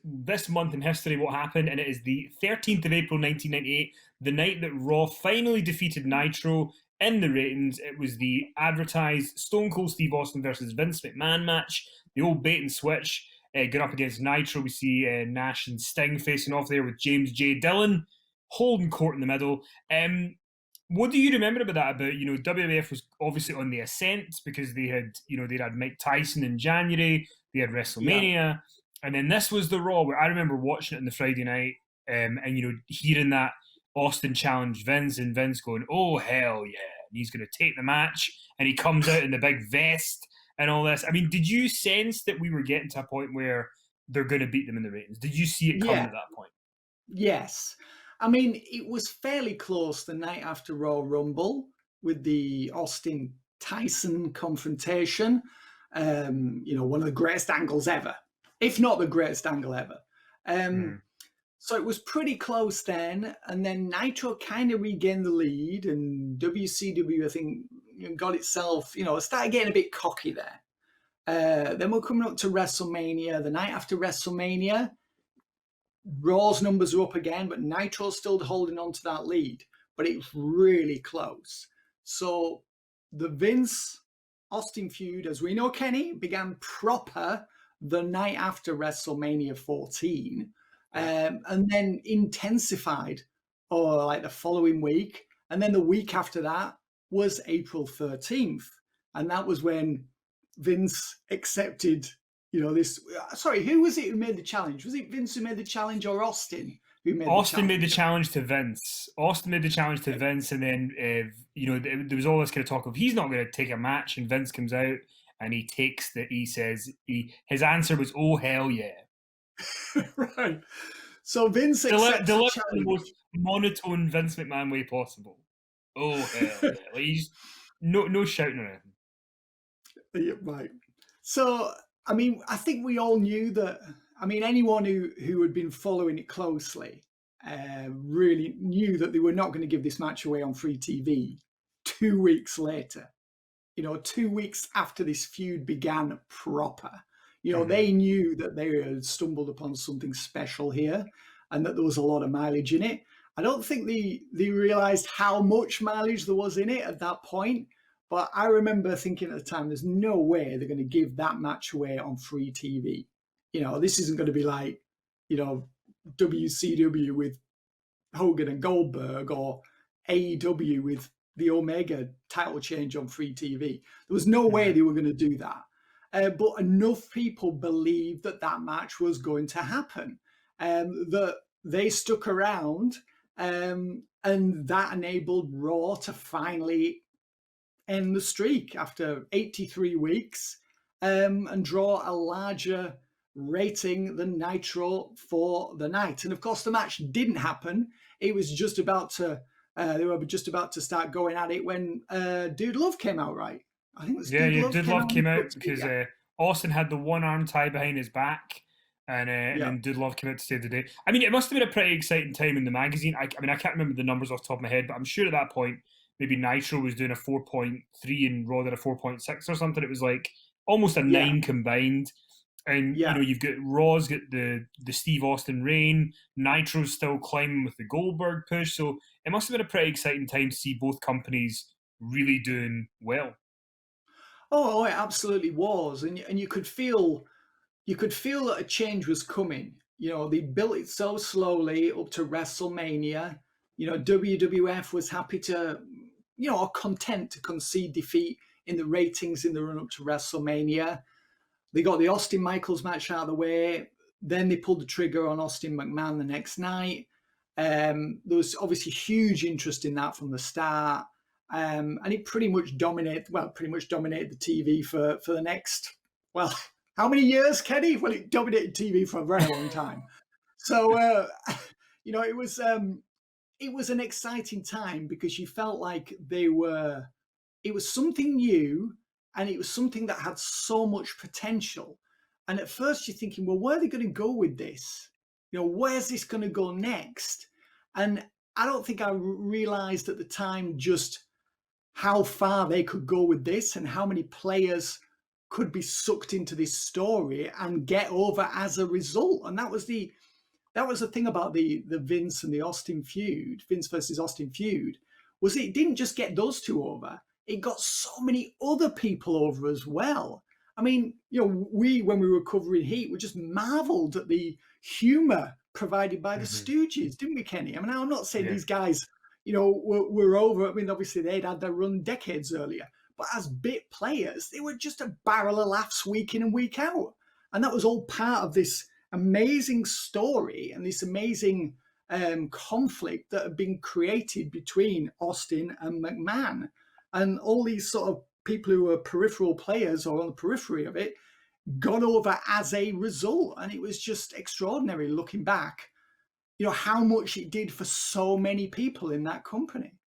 this month in history what happened, and it is the 13th of April 1998, the night that Raw finally defeated Nitro in the ratings. It was the advertised Stone Cold Steve Austin versus Vince McMahon match, the old bait and switch. Going up against Nitro, we see Nash and Sting facing off there with James J. Dillon holding court in the middle. What do you remember about that? About, WWF was obviously on the ascent because they'd had Mike Tyson in January, they had WrestleMania, and then this was the Raw where I remember watching it on the Friday night, and hearing that Austin challenged Vince, and Vince going, "Oh hell yeah!" and he's going to take the match, and he comes out in the big vest and all this. I mean, did you sense that we were getting to a point where they're going to beat them in the ratings? Did you see it coming at that point? Yes. I mean, it was fairly close the night after Royal Rumble with the Austin Tyson confrontation. One of the greatest angles ever, if not the greatest angle ever. So it was pretty close then. And then Nitro kind of regained the lead, and WCW, I think, got itself, started getting a bit cocky there. Then we're coming up to WrestleMania. The night after WrestleMania, Raw's numbers are up again, but Nitro's still holding on to that lead. But it's really close. So the Vince-Austin feud, as we know, Kenny, began proper the night after WrestleMania 14. And then intensified like the following week. And then the week after that was April 13th. And that was when Vince accepted, this. Sorry, who was it who made the challenge? Was it Vince who made the challenge, or Austin who made the challenge? Austin made the challenge to Vince. Austin made the challenge to Vince, and then, there was all this kind of talk of he's not going to take a match, and Vince comes out and he says his answer was, "Oh, hell yeah." Right. So Vince accepts the challenge. The most monotone Vince McMahon way possible. Oh hell yeah! Like, he's no shouting or anything. Yeah, right. So I mean, I think we all knew that. I mean, anyone who had been following it closely really knew that they were not going to give this match away on free TV 2 weeks later. 2 weeks after this feud began proper. They knew that they had stumbled upon something special here, and that there was a lot of mileage in it. I don't think they realized how much mileage there was in it at that point, but I remember thinking at the time, there's no way they're going to give that match away on free TV. This isn't going to be like, WCW with Hogan and Goldberg, or AEW with the Omega title change on free TV. There was no way they were going to do that. But enough people believed that match was going to happen, that they stuck around, and that enabled Raw to finally end the streak after 83 weeks, and draw a larger rating than Nitro for the night. And of course, the match didn't happen. It was just about to, they were just about to start going at it when Dude Love came out, right? I think it was Dude Love came out because Austin had the one arm tied behind his back, and then Dude Love came out to save the day. I mean, it must have been a pretty exciting time in the magazine. I mean, I can't remember the numbers off the top of my head, but I'm sure at that point, maybe Nitro was doing a 4.3 and Raw did a 4.6 or something. It was like almost a 9 combined. And, you've got Raw's got the Steve Austin reign. Nitro's still climbing with the Goldberg push. So it must have been a pretty exciting time to see both companies really doing well. Oh, it absolutely was. And you could feel that a change was coming. They built it so slowly up to WrestleMania. WWF was happy to, or content to concede defeat in the ratings in the run-up to WrestleMania. They got the Austin Michaels match out of the way. Then they pulled the trigger on Austin McMahon the next night. There was obviously huge interest in that from the start. And it pretty much dominated the TV for the next, how many years, Kenny? Well, it dominated TV for a very long time. So, it was an exciting time because you felt like it was something new, and it was something that had so much potential. And at first you're thinking, well, where are they going to go with this? Where's this going to go next? And I don't think I realized at the time just how far they could go with this and how many players could be sucked into this story and get over as a result. And that was the thing about the Vince and the Austin feud, Vince versus Austin feud, was it didn't just get those two over, it got so many other people over as well. I mean, we, when we were covering Heat, we just marveled at the humor provided by the Mhm. Stooges, didn't we, Kenny? I mean, I'm not saying Yeah. these guys, were over. I mean, obviously they'd had their run decades earlier, but as bit players, they were just a barrel of laughs week in and week out. And that was all part of this amazing story and this amazing conflict that had been created between Austin and McMahon. And all these sort of people who were peripheral players or on the periphery of it got over as a result. And it was just extraordinary looking back, how much it did for so many people in that company.